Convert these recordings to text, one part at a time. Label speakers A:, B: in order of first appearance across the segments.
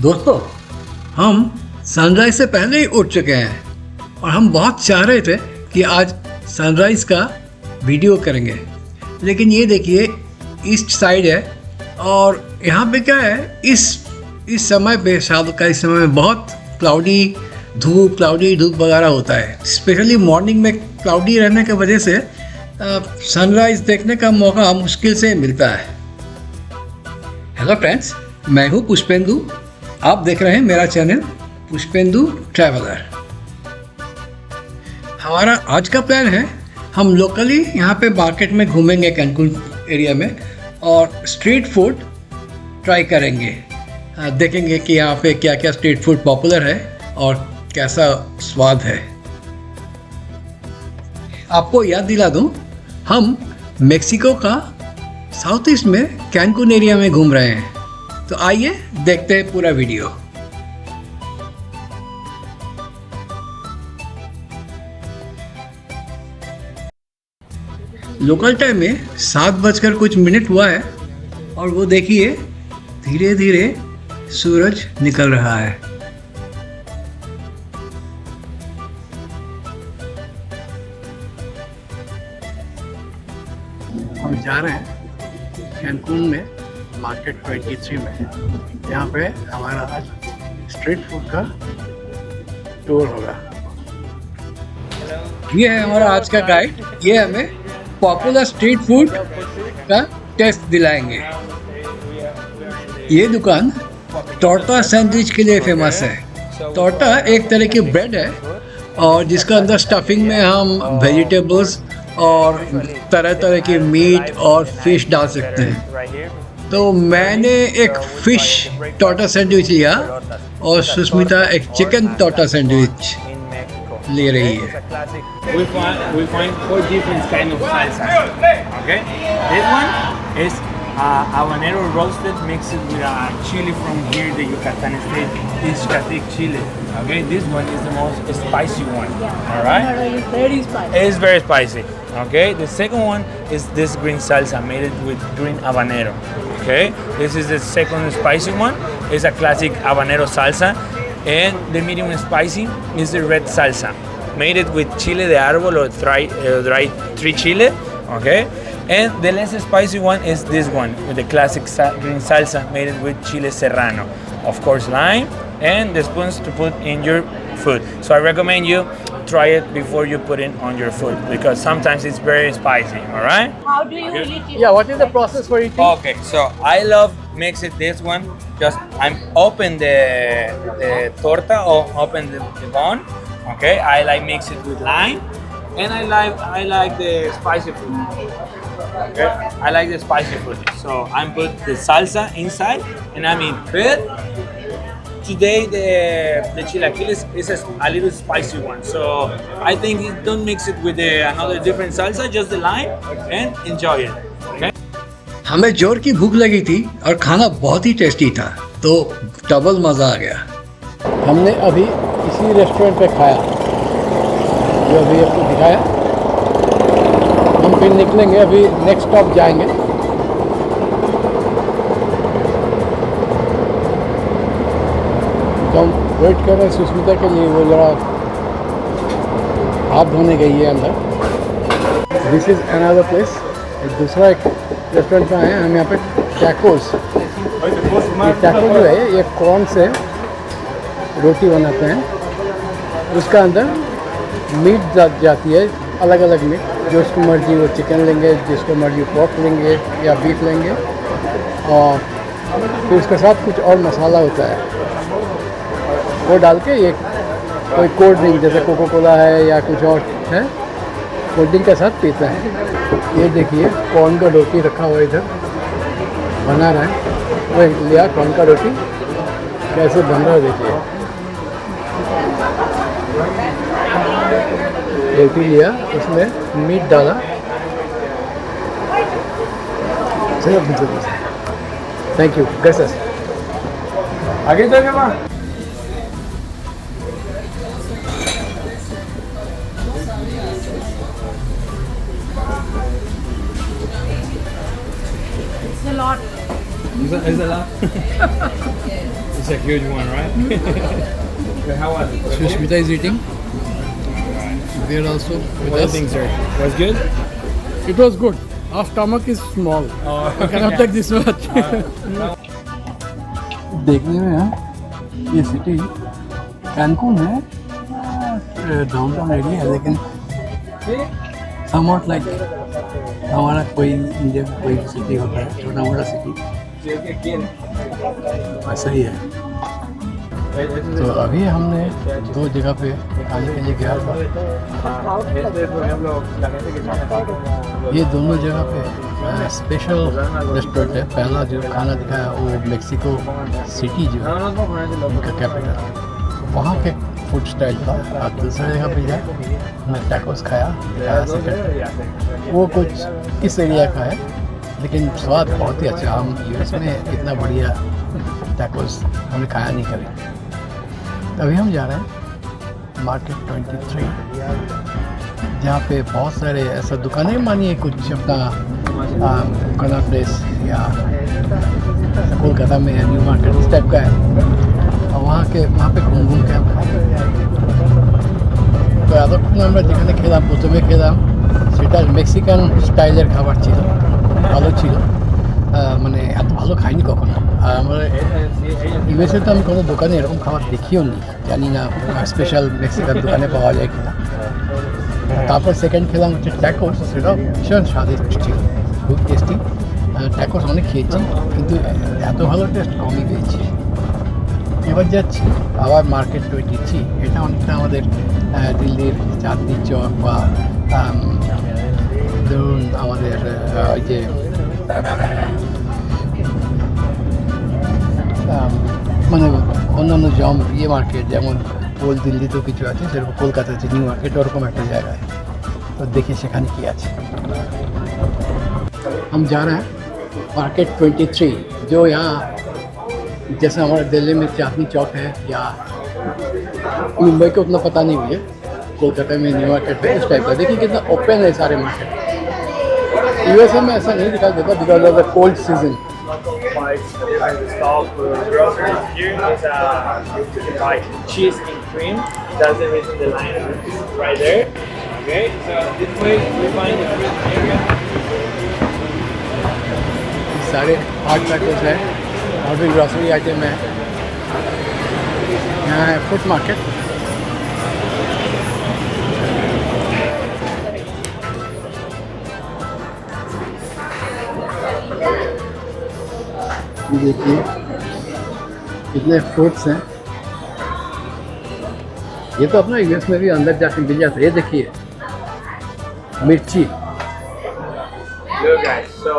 A: दोस्तों, हम सनराइज से पहले ही उठ चुके हैं और हम बहुत चाह रहे थे कि आज सनराइज का वीडियो करेंगे, लेकिन ये देखिए ईस्ट साइड है और यहाँ पे क्या है, इस समय पे शाम का इस समय में बहुत क्लाउडी धूप वगैरह होता है। स्पेशली मॉर्निंग में क्लाउडी रहने की वजह से सनराइज देखने का मौका मुश्किल से मिलता है। हेलो फ्रेंड्स, मैं हूँ पुष्पेंदु। आप देख रहे हैं मेरा चैनल पुष्पेंदु ट्रैवलर। हमारा आज का प्लान है, हम लोकली यहाँ पे मार्केट में घूमेंगे कैंकुन एरिया में और स्ट्रीट फूड ट्राई करेंगे। देखेंगे कि यहाँ पे क्या क्या स्ट्रीट फूड पॉपुलर है और कैसा स्वाद है। आपको याद दिला दूँ, हम मेक्सिको का साउथ ईस्ट में कैंकुन एरिया में घूम रहे हैं। तो आइए देखते हैं पूरा वीडियो। लोकल टाइम में 7:00 हुआ है और वो देखिए धीरे धीरे सूरज निकल रहा है। हम जा रहे हैं कैंकुन में मार्केट 23 में। यहाँ पे हमारा आज स्ट्रीट फूड का टूर होगा। ये है हमारा आज का गाइड। ये हमें पॉपुलर स्ट्रीट फूड का टेस्ट दिलाएंगे। ये दुकान टोर्टा सैंडविच के लिए फेमस है। टोर्टा एक तरह की ब्रेड है और जिसका अंदर स्टफिंग में हम वेजिटेबल्स और तरह तरह के मीट और फिश डाल सकते हैं। तो मैंने एक फिश टोर्टा सैंडविच लिया और सुष्मिता एक चिकन टोर्टा सैंडविच ले रही है।
B: We find 4 different kind of salsa. Okay, this one is habanero roasted mixed with chili from here, the Yucatan state, Ixcatec chili. Okay, this one is the most spicy one. All right,
C: It's very spicy.
B: it's very spicy. Okay, the second one is this green salsa made with green habanero. Okay, this is the second spicy one. It's a classic habanero salsa, and the medium spicy is the red salsa, made it with chile de árbol or dry tree chile. Okay, and the less spicy one is this one with the classic green salsa, made it with chile serrano, of course lime, and the spoons to put in your food. So I recommend you try it before you put it on your food because sometimes it's very spicy. All right.
C: How do you eat it?
A: Yeah, what is the process for eating?
B: Okay, so I love mix it this one. Just I'm open the torta or open the bone. Okay, I like mix it with lime, and I like the spicy food. Okay, I like the spicy food. So I'm put the salsa inside, and I mean but today the chilaquiles is a little spicy one. So I think don't mix it with another different salsa. Just the lime and enjoy it. Okay.
A: हमें जोर की भूख लगी थी और खाना बहुत ही tasty था, तो डबल मज़ा आ गया। हमने अभी इसी रेस्टोरेंट पे खाया जो अभी आपको दिखाया। हम फिर निकलेंगे, अभी नेक्स्ट स्टॉप जाएंगे। तो हम वेट कर रहे हैं सुष्मिता के लिए, वो ज़रा हाथ धोने गई है अंदर। This is another place. दूसरा एक रेस्टोरेंट में आए हैं हम। यहाँ पे टैकोस, ये टैको जो है ये कॉर्न से रोटी बनाते हैं, उसका अंदर मीट जाती है, अलग अलग मीट, जो उसको मर्जी वो चिकन लेंगे, जिसको मर्जी पोर्क लेंगे या बीफ लेंगे, और फिर उसके साथ कुछ और मसाला होता है वो डाल के ये कोई कोल्ड ड्रिंक जैसे कोको कोला है या कुछ और है, कोल्ड ड्रिंक के साथ पीते हैं। ये देखिए कॉर्न का रोटी रखा हुआ इधर बना रहा है। वही लिया कॉर्न का रोटी, कैसे बन रहा है देखिए। रोटी लिया, उसमें मीट डाला, थैंक यू। ग्रेसस आगे जाएगा वहाँ।
C: It's a lot.
B: Is that lot? It's a huge one, right? How was it?
A: Sushmita is eating. We are also with
B: What do you
A: us.
B: think, sir? Was good?
A: It was good. Our stomach is small. I cannot take this much. देखने में ये city कैनकून है, downtown area है, लेकिन somewhat like हमारा कोई India में कोई सिटी होता है, छोटा मोटा सिटी ऐसा ही है। तो अभी हमने दो जगह पे खाने के लिए गया था। ये दोनों जगह पे स्पेशल रेस्टोरेंट है। पहला जो खाना दिखाया वो मेक्सिको सिटी जो है उनका कैपिटल, वहाँ के फूड स्टाइल था। और दूसरी जगह पे जाए हमने टैकोस खाया सेकंड, वो कुछ इस एरिया का है, लेकिन स्वाद बहुत ही अच्छा। हम यूएस में इतना बढ़िया टैकोस हमने खाया नहीं कभी। अभी हम जा रहे हैं मार्केट 23, जहाँ पे बहुत सारे ऐसा दुकानें मानिए कुछ अपना कनॉट प्लेस या कोलकाता में न्यू मार्केट इस टाइप का है, और वहाँ पे घूम के हम खाएंगे। তো এতক্ষণ আমরা যেখানে খেলাম, প্রথমে খেলাম সেটা মেক্সিকান স্টাইলের খাবার ছিল, ভালো ছিল, মানে এত ভালো খাইনি কখনো। আর আমরা ইউএসএ তো আমি কোনো দোকানে এরকম খাবার দেখিও নি, জানি না স্পেশাল মেক্সিকান দোকানে পাওয়া যায় কিনা। তারপর সেকেন্ড খেলাম হচ্ছে ট্যাকোস, সেটাও ভীষণ স্বাদিষ্ট ছিল, খুব টেস্টি। ট্যাকোস অনেক খেয়েছি, কিন্তু এত ভালো টেস্ট কমই পেয়েছি। এবার যাচ্ছি আবার মার্কেট 23, এটা অনেকটা আমাদের দিল্লির চাঁদনি চক বা ধরুন আমাদের ওই যে মানে অন্যান্য ইয়ে মার্কেট যেমন ওল্ড দিল্লিতেও কিছু আছে, সেরকম কলকাতাতে নিউ মার্কেট ওরকম একটা জায়গায়। তো দেখি সেখানে কি আছে। हम जा रहे हैं मार्केट 23, जो यहाँ जैसे हमारे दिल्ली में चांदनी चौक है, या मुंबई को उतना पता नहीं मुझे, कोलकाता में न्यू मार्केट है इस टाइप का। देखिए कितना ओपन है सारे मार्केट। यूएसए में ऐसा नहीं दिखाई देता because of the cold season.
B: Groceries here is like cheese and cream. That's the reason the line is right there. Okay, so this way we find the fruit area.
A: सारे hot package है और भी grocery item है। यहाँ है food market. देखिए कितने fruits हैं। ये तो अपना यूएस में भी अंदर जाके मिल जाता है। ये देखिए मिर्ची।
B: Look guys, so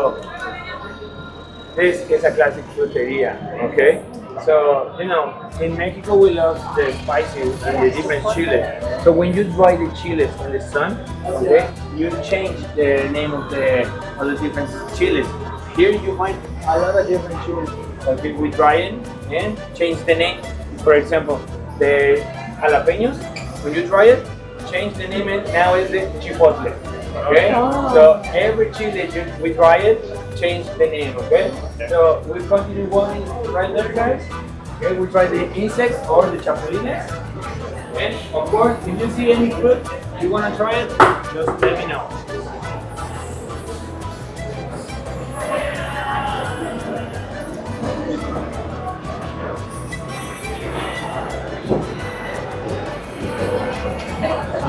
B: this is a classic fruteria, okay? So, you know, in Mexico we love the spices and the different chiles. So when you dry the chiles in the sun, okay, you change the name of the different chiles. Here you find a lot of different chiles. Okay, we dry it and change the name. For example, the jalapenos, when you dry it, change the name and now is the chipotle. Okay, so every chili we dry it, change the name. Okay, so we continue going right there, guys. Okay, we try the insects or the chapulines. And of course, if you see any fruit you wanna try it, just let me know.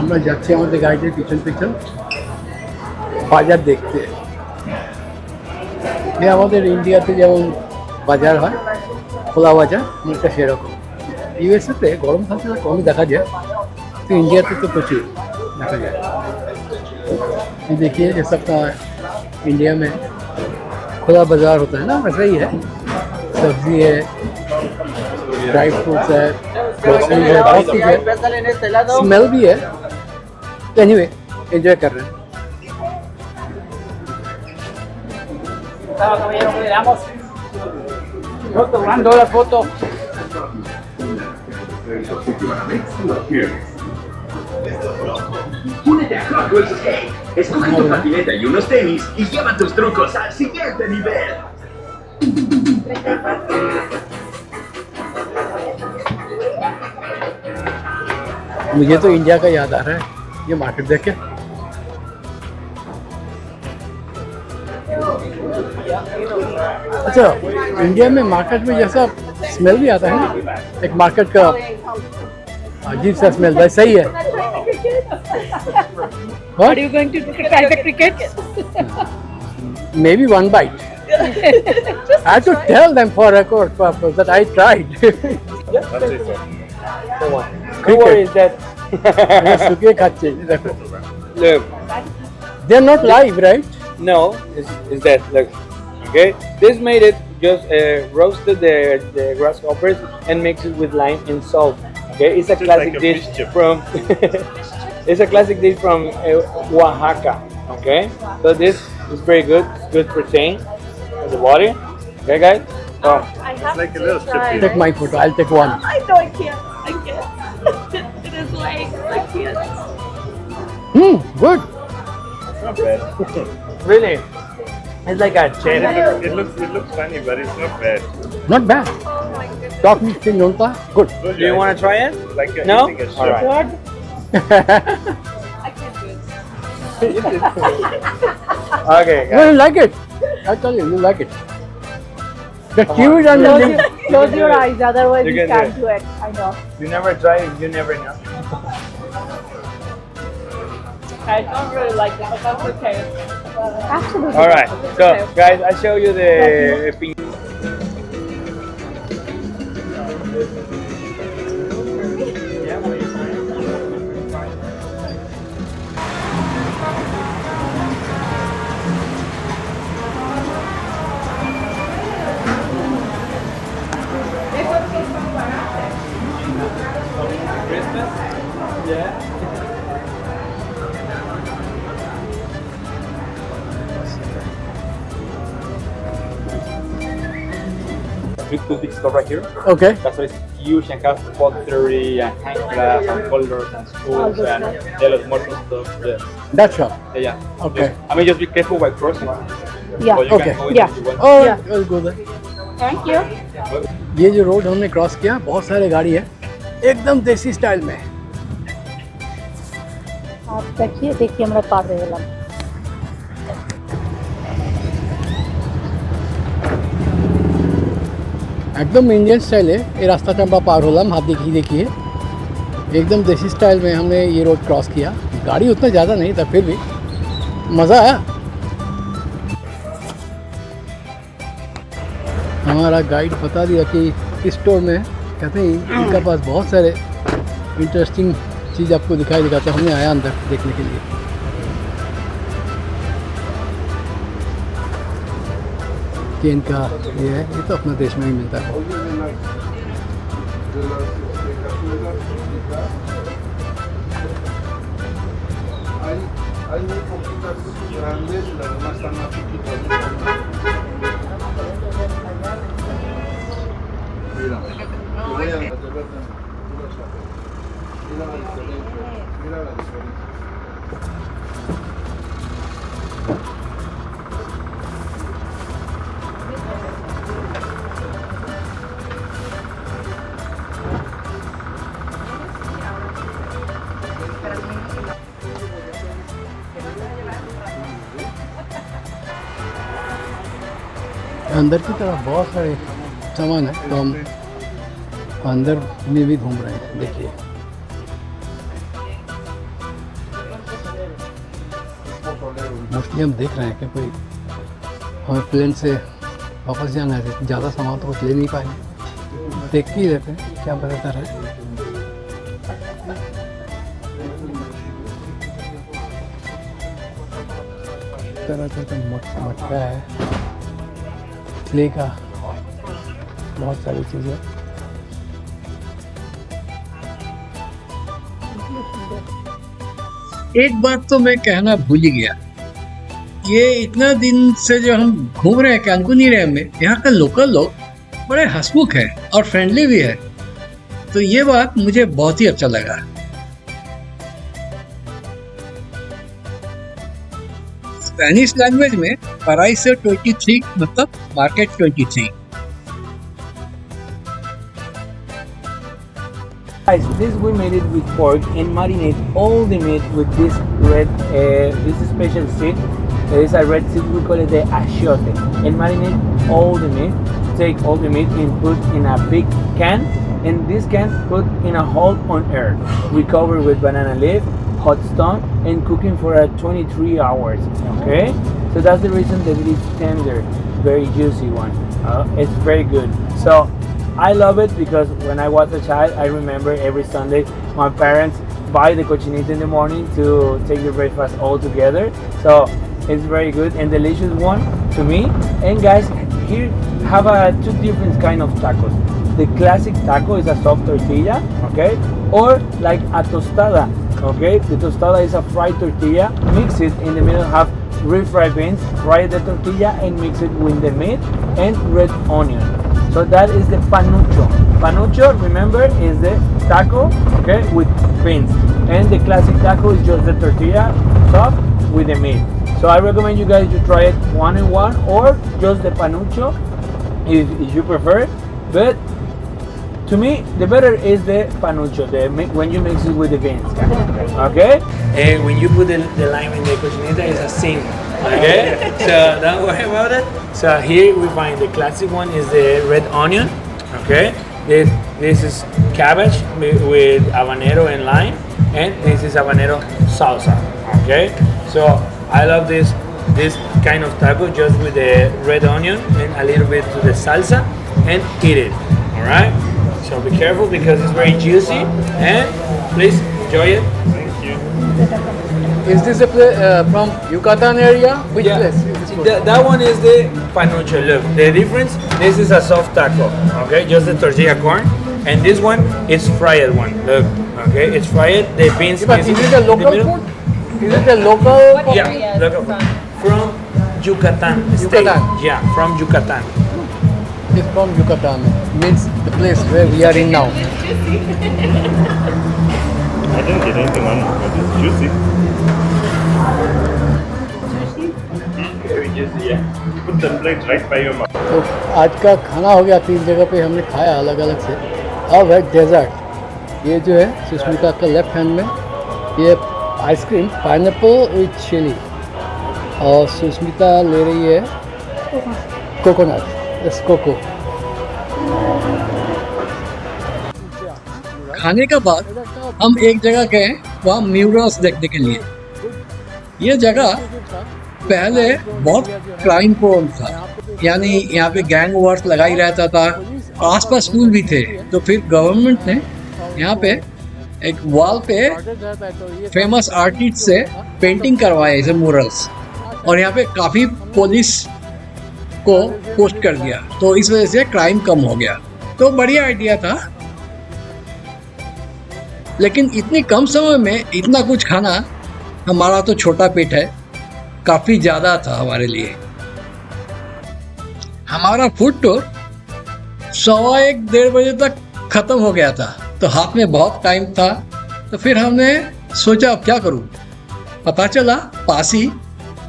A: আমরা যাচ্ছি আমাদের গাড়িতে পিছন পিছন বাজার দেখতে। যে আমাদের ইন্ডিয়াতে যেমন বাজার হয়, খোলা বাজার, অনেকটা সেরকম। यूएसए গরম থাকলে কমই দেখা যায়, तो इंडिया तो प्रचुर देखा जाए। ये देखिए जैसा अपना इंडिया में खुला बाजार होता है ना, वैसा ही है। सब्जी है, ड्राई फ्रूट्स है, ग्रोसरीज है, बहुत कुछ है, स्मेल भी है। एनीवे एंजॉय कर रहे हैं। $1 foto.
D: Únete a Hot Wheels Skate. Escoge tu patineta y unos tenis y lleva tus trucos al siguiente nivel.
A: मुझे तो इंडिया का याद आ रहा है ये मार्केट देख के। अच्छा, इंडिया में मार्केट में जैसा स्मेल भी आता है ना, एक मार्केट का अजीब सा स्मेल, वैसा ही है।
C: Are you going to try the cricket?
A: Maybe one bite. I have to tell them for record purpose that I tried.
B: Don't worry, is that
A: सूखे खाचे देखो।
B: look?
A: They are not live, right?
B: No, is that look? Okay, this made it just roasted the grasshoppers and mixed it with lime and salt. Okay, it's a classic
E: like a
B: dish
E: fish chip.
B: from it's a classic dish from Oaxaca. Okay, so this is very good. It's good protein for the body. Okay, guys. So
C: I have
E: like a
C: to
E: little
C: try.
E: chip.
A: Take my photo. I'll take one.
C: I know I can't. I can't. It is like I can't.
A: Good.
E: It's not bad.
B: really, it's like a cheddar.
E: It looks funny, but it's not bad.
A: Not bad.
C: Oh my goodness.
A: Talk me thing nonta. Good.
E: Good,
B: Do you want to try it?
E: like you're
B: No?
E: eating a
B: All
E: chip.
B: right.
C: I can't do it.
B: Okay,
A: No,
B: guys.
A: you like it. I tell you like it. The kiwis and the
C: Close,
A: lim-
C: close your eyes, otherwise
B: You
C: you
B: can
C: can't
B: do
C: do it. I know.
B: You never try it, you never know.
C: I don't really like it, but that's okay. Absolutely.
B: All right, so guys, I show you the piña.
F: Big two big store right here.
A: Okay.
F: That store is huge and has pottery and handcrafts and colors and schools and yeah, los muertos stuff. Yeah,
A: That shop.
F: yeah.
A: Okay.
F: I mean, just be careful by crossing.
C: Yeah.
F: So you
A: Okay.
F: can go in
C: Yeah.
F: if you want.
A: Oh,
C: Yeah.
A: I'll go there.
C: Thank you.
A: ये जो road हमने cross किया, बहुत सारे गाड़ी है, एकदम देसी स्टाइल में।
C: आप देखिए देखिए আমরা পার হয়ে গেলাম।
A: एकदम इंडियन स्टाइल है। ये रास्ता चंपा पार होलम, हाथ देखिए एकदम देसी स्टाइल में हमने ये रोड क्रॉस किया। गाड़ी उतना ज़्यादा नहीं था, फिर भी मज़ा आया। हमारा गाइड बता दिया कि इस स्टोर में कहते हैं इनके पास बहुत सारे इंटरेस्टिंग चीज़ आपको दिखाते हैं। हमने आया अंदर देखने के लिए। कि इनका ये है, ये तो अपने देश में ही मिलता है।
G: Hay muy poquitas grandes, las demás están más chiquitas. Mira, te voy a hacer mira la diferencia, mira la diferencia.
A: अंदर की तरफ बहुत सारे सामान है, तो हम अंदर में भी घूम रहे हैं। देखिए मोस्टली हम देख रहे हैं कि कोई हमें प्लेन से वापस जाना है, ज़्यादा सामान तो कुछ ले नहीं पाएंगे। देख के ही रहते हैं क्या बताता रहे। तरह तरह का मटका है, क्ले का, बहुत सारी चीज़ें। एक बात तो मैं कहना भूल ही गया, ये इतना दिन से जो हम घूम रहे हैं कैंकुन एरिया में, यहाँ का लोकल लोग बड़े हंसमुख है और फ्रेंडली भी है, तो ये बात मुझे बहुत ही अच्छा लगा। स्पेनिश लैंग्वेज में प्राइस 23 मतलब market 23।
B: Guys, this we made it with pork and marinate all the meat with this red, this special seed. There is a red seed, we call it the achiote. And marinate all the meat, take all the meat and put in a big can. And this can put in a hole on earth. We cover with banana leaf, hot stone, and cooking for 23 hours, okay? So that's the reason that it is tender, very juicy one. It's very good. So I love it because when I was a child, I remember every Sunday my parents buy the cochinita in the morning to take the breakfast all together. So it's very good and delicious one to me. And guys, here have two different kind of tacos. The classic taco is a soft tortilla, okay? Or like a tostada, okay? The tostada is a fried tortilla, mix it in the middle, have refried beans, fry the tortilla and mix it with the meat and red onion. So that is the panucho. Panucho, remember, is the taco, okay, with beans. And the classic taco is just the tortilla soft with the meat. So I recommend you guys to try it one in one or just the panucho if you prefer. But to me, the better is the panucho, when you mix it with the beans, okay? And when you put the lime in the cochinita, it's a sin, okay? So don't worry about it. So here we find the classic one is the red onion, okay? This is cabbage with habanero and lime, and this is habanero salsa, okay? So I love this kind of taco just with the red onion and a little bit to the salsa and eat it, all right? So be careful because it's very juicy and please enjoy it.
E: Thank you.
A: Is this a place from Yucatan area? Which
B: Yeah.
A: place is this from?
B: That one is the panucho. Look, the difference, this is a soft taco, okay? Just the tortilla corn. And this one is fried one. Look, okay? It's fried. The beans
A: But is it a
B: in the
A: local
B: middle.
A: food? Is it a local?
B: Yeah, local. From Yucatan state.
A: Yucatan.
B: Yeah, from Yucatan.
A: It's from Yucatan. Means the place where we are in now.
E: I didn't get anything on it, but it's juicy.
F: Very juicy, yeah.
E: Put the plate right by your mouth.
A: तो आज का खाना हो गया 3 जगह पे हमने खाया अलग अलग से. अब है डेजर्ट. ये जो है सुष्मिता का लेफ्ट हैंड में ये आइसक्रीम पाइनएप्पल विथ चिली और सुष्मिता ले रही है कोकोनट इस कोको. खाने के बाद हम एक जगह गए वहाँ म्यूरल्स देखने के लिए. ये जगह पहले बहुत क्राइम प्रोन था, यानी यहाँ पे गैंग वॉर्स लगा ही रहता था. आसपास स्कूल भी थे. तो फिर गवर्नमेंट ने यहाँ पे एक वॉल पे फेमस आर्टिस्ट से पेंटिंग करवाए ऐसे म्यूरल्स और यहाँ पे काफ़ी पुलिस को पोस्ट कर दिया. तो इस वजह से क्राइम कम हो गया. तो बढ़िया आइडिया था, लेकिन इतनी कम समय में इतना कुछ खाना, हमारा तो छोटा पेट है, काफ़ी ज़्यादा था हमारे लिए. हमारा फूड टूर 1:15-1:30 बजे तक ख़त्म हो गया था. तो हाथ में बहुत टाइम था. तो फिर हमने सोचा अब क्या करूं. पता चला पास ही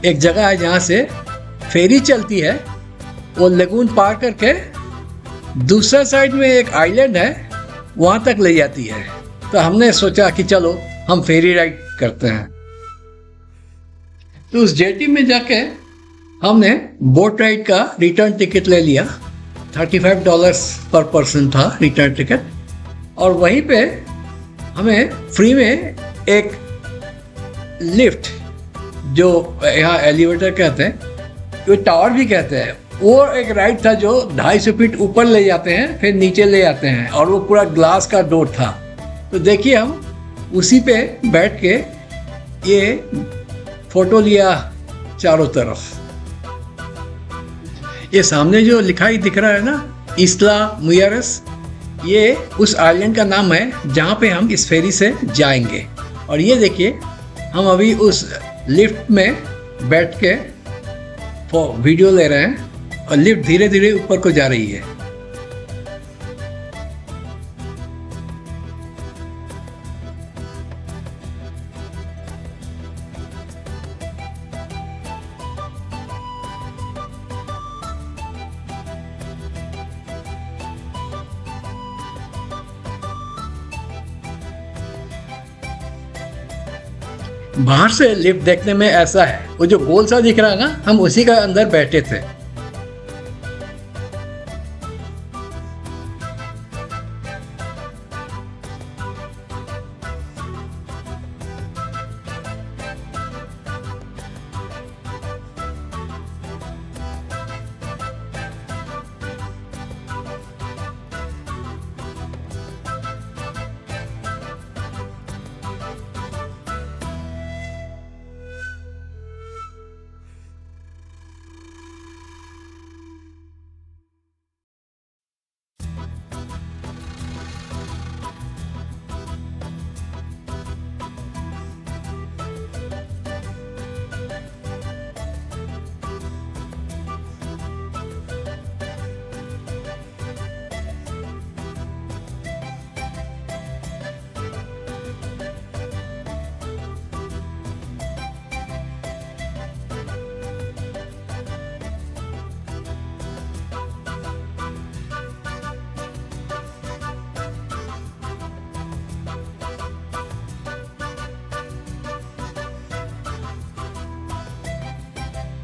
A: एक जगह है जहाँ से फेरी चलती है. वो लेगून पार करके दूसरा साइड में एक आइलैंड है, वहाँ तक ले जाती है. तो हमने सोचा कि चलो हम फेरी राइड करते हैं. तो उस जेटी में जाके हमने बोट राइड का रिटर्न टिकट ले लिया. $35 पर पर्सन था रिटर्न टिकट. और वहीं पे हमें फ्री में एक लिफ्ट, जो यहाँ एलिवेटर कहते हैं, वो टावर भी कहते हैं, वो एक राइड था जो 250 फीट ऊपर ले जाते हैं फिर नीचे ले जाते हैं. और वो पूरा ग्लास का डोर था. तो देखिए हम उसी पे बैठ के ये फोटो लिया चारों तरफ. ये सामने जो लिखाई दिख रहा है ना, इस्ला मुयारस, ये उस आइलैंड का नाम है जहाँ पे हम इस फेरी से जाएंगे. और ये देखिए हम अभी उस लिफ्ट में बैठ के वीडियो ले रहे हैं और लिफ्ट धीरे धीरे ऊपर को जा रही है. बाहर से लिफ्ट देखने में ऐसा है, वो जो गोल सा दिख रहा है ना, हम उसी का अंदर बैठे थे।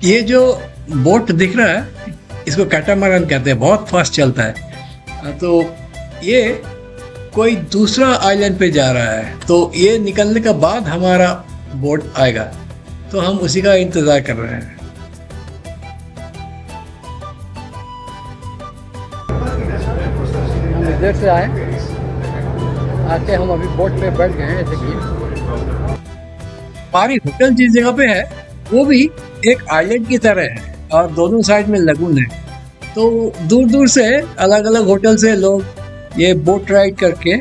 A: ये जो बोट दिख रहा है इसको कैटामरन कहते हैं, बहुत फास्ट चलता है। तो ये कोई दूसरा आइलैंड पे जा रहा है, तो ये निकलने के बाद हमारा बोट आएगा, तो हम उसी का इंतज़ार कर रहे हैं। हम इधर से आए, आके हम अभी बोट पे बैठ गए हैं। जैसे कि हमारी होटल जिस जगह पे है वो भी एक आइलैंड की तरह है और दोनों साइड में लगून है, तो दूर दूर से अलग अलग होटल से लोग ये बोट राइड करके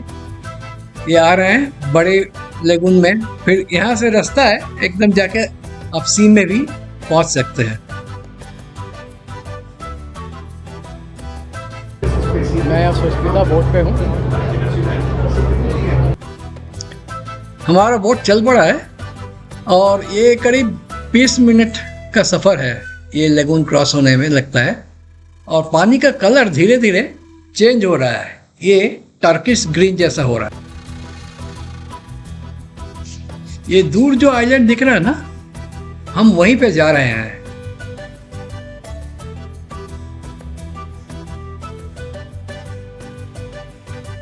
A: ये आ रहे हैं बड़े लगून में। फिर यहाँ से रास्ता है एकदम, जाके आप सी में भी पहुँच सकते हैं। मैं यहाँ सुष्मिता बोट पे हूँ। हमारा बोट चल पड़ा है और ये करीब 20 मिनट का सफ़र है ये लगून क्रॉस होने में लगता है। और पानी का कलर धीरे धीरे चेंज हो रहा है, ये टर्किश ग्रीन जैसा हो रहा है। ये दूर जो आइलैंड दिख रहा है ना, हम वहीं पे जा रहे हैं।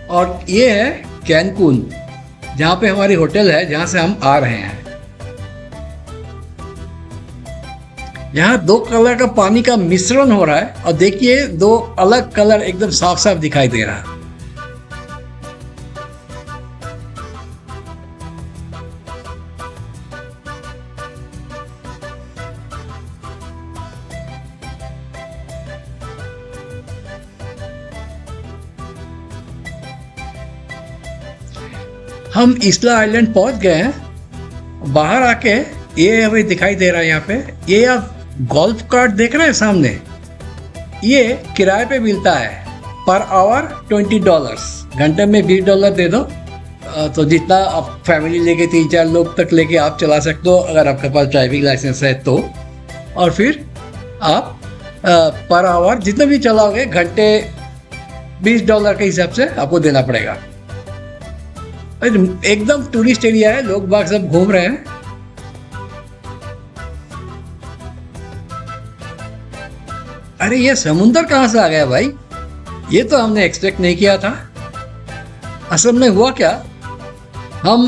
A: और ये है कैनकून, जहाँ पे हमारी होटल है, जहाँ से हम आ रहे हैं। यहाँ दो कलर का पानी का मिश्रण हो रहा है और देखिए दो अलग कलर एकदम साफ साफ दिखाई दे रहा है। हम इसला आइलैंड पहुंच गए हैं। बाहर आके ये अभी दिखाई दे रहा है यहाँ पे, ये आप गोल्फ कार्ट देख रहे हैं सामने, ये किराए पे मिलता है पर आवर $20, घंटे में $20 दे दो तो जितना आप फैमिली लेके 3-4 लोग तक लेके आप चला सकते हो अगर आपके पास ड्राइविंग लाइसेंस है तो। और फिर आप पर आवर जितना भी चलाओगे घंटे $20 के हिसाब से आपको देना पड़ेगा। एकदम टूरिस्ट एरिया है, लोग बाग सब घूम रहे हैं। अरे ये समुंदर कहाँ से आ गया भाई, ये तो हमने एक्सपेक्ट नहीं किया था। असल में हुआ क्या, हम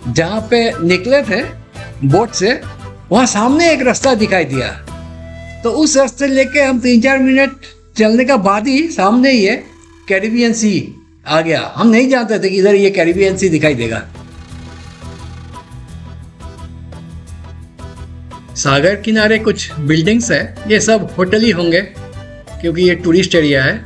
A: जहाँ पे निकले थे बोट से वहाँ सामने एक रास्ता दिखाई दिया, तो उस रास्ते लेके हम 3-4 मिनट चलने का बाद ही सामने ही है कैरिबियन सी आ गया। हम नहीं जानते थे कि इधर ये कैरिबियन सी दिखाई देगा। सागर किनारे कुछ बिल्डिंग्स है, ये सब होटल ही होंगे क्योंकि ये टूरिस्ट एरिया है।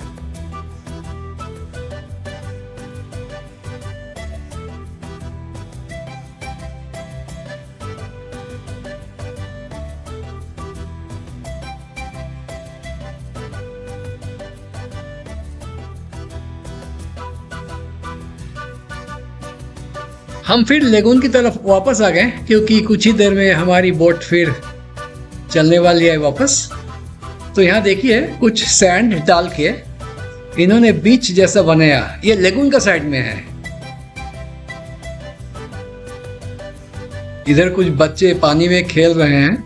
A: हम फिर लेगून की तरफ वापस आ गए क्योंकि कुछ ही देर में हमारी बोट फिर चलने वाली है वापस। तो यहाँ देखिए कुछ सैंड डाल के इन्होंने बीच जैसा बनाया, ये लेगून का साइड में है। इधर कुछ बच्चे पानी में खेल रहे हैं।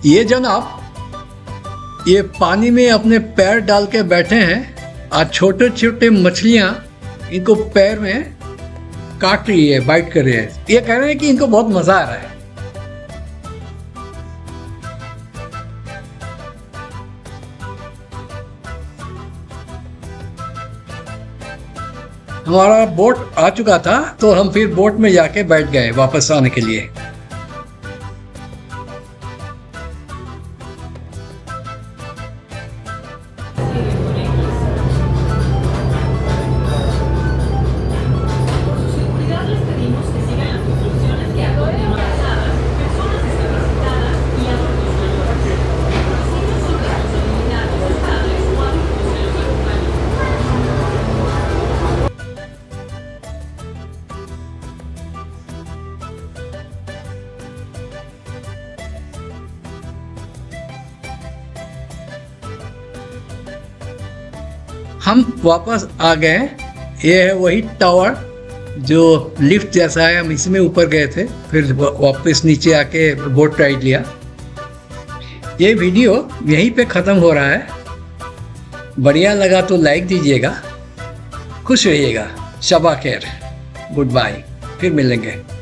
A: ये जनाब ये पानी में अपने पैर डाल के बैठे हैं और छोटे छोटे मछलियां इनको पैर में काट रही है, बाइट कर रही है। ये कह रहे हैं कि इनको बहुत मजा आ रहा है। हमारा बोट आ चुका था तो हम फिर बोट में जाके बैठ गए वापस आने के लिए। हम वापस आ गए। ये है वही टावर जो लिफ्ट जैसा है, हम इसमें ऊपर गए थे, फिर वापस नीचे आके बोट राइड लिया। ये वीडियो यहीं पे ख़त्म हो रहा है। बढ़िया लगा तो लाइक दीजिएगा। खुश रहिएगा। शबा खैर। Good bye. फिर मिलेंगे।